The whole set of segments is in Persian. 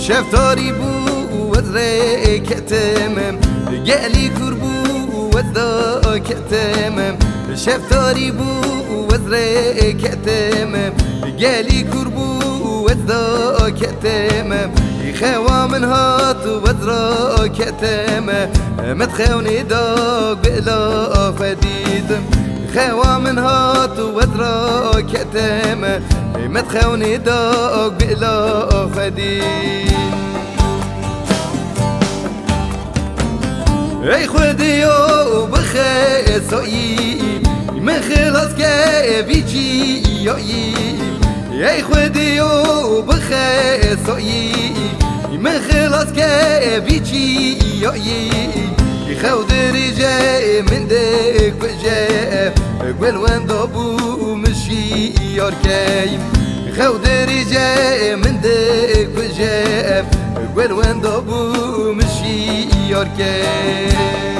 شفتاری بو وذره کتمم گلی کور بو وذا کتمم شفتاری بو وذره کتمم گلی کور بو وذا کتمم خوا من هات وذرا کتمم متخوني داق بلا فديدم خوا من هات وذرا كتمم متخوني داق بلا فديد اي خدي بخير سوي من خلاص كبيجي ياي اي خدي بخير سوي من خلاص كبيجي ياي خود رجاء من دك وجاء قبل وين ضبو مشي يركايم خود رجاء من دك وجاء قبل وين ضبو مشي يركايم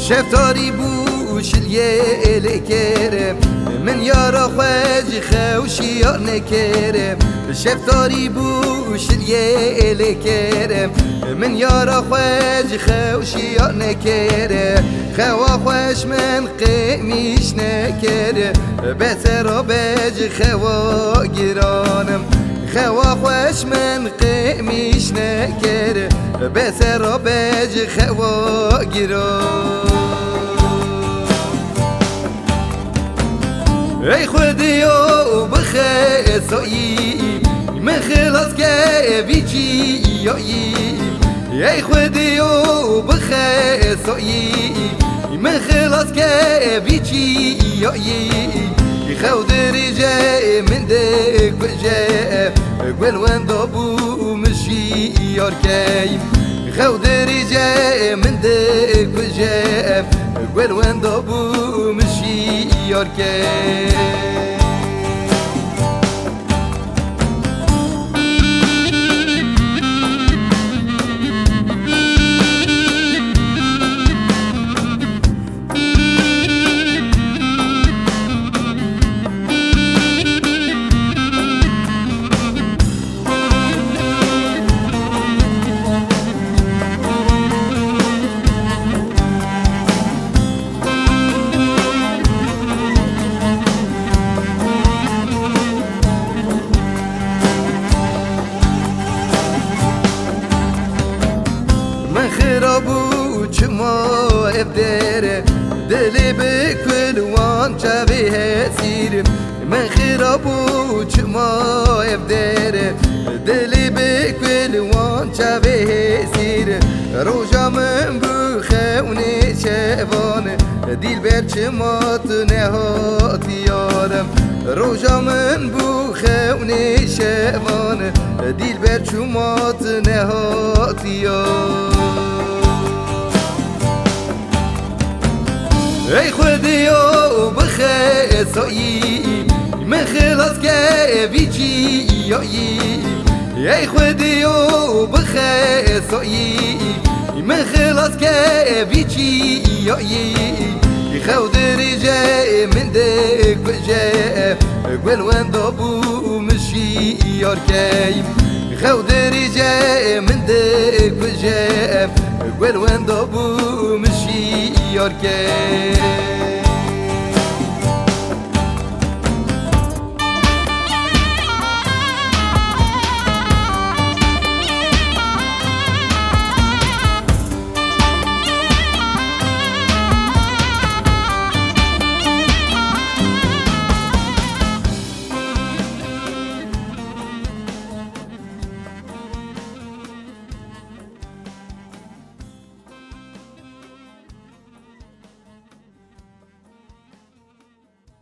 شفتاری بوش اليل كرم من يارا خواج خوشي نكرم شفتاری بوش اليل كرم من يارا خواج خوشي نكرم خوا خوش من قيميش نكرم بسر باج خوا جرانم خوا خوش من قيميش نكرم بسر باج خوا جرانم اي خدي بخير سوي من خلاص كبيجي ياي اي خدي بخير سوي من خلاص كبيجي ياي خود رجاء من دك وجاء قبل وين ضبو مشي يركايم خود رجاء من دك وجاء قبل وين ضبو مشي يركايم خرابو چما افدره دلی بکل وان چاوه سیرم من خرابو چما افدره دلی بکل وان چاوه سیرم روجا من بخونه چمات نهات یارم روجا من بو خونی شوان دیل بر چمات نهات یارم ای خودیو بخیسایی من خلاص که بیچی یایی ای خودیو بخیسایی من خلاص که بیچی یایی خود رجاء من دك بجاء قول وين ضبو مشي يركاي خود رجاء من دك بجاء قول وين ضبو مشي يركاي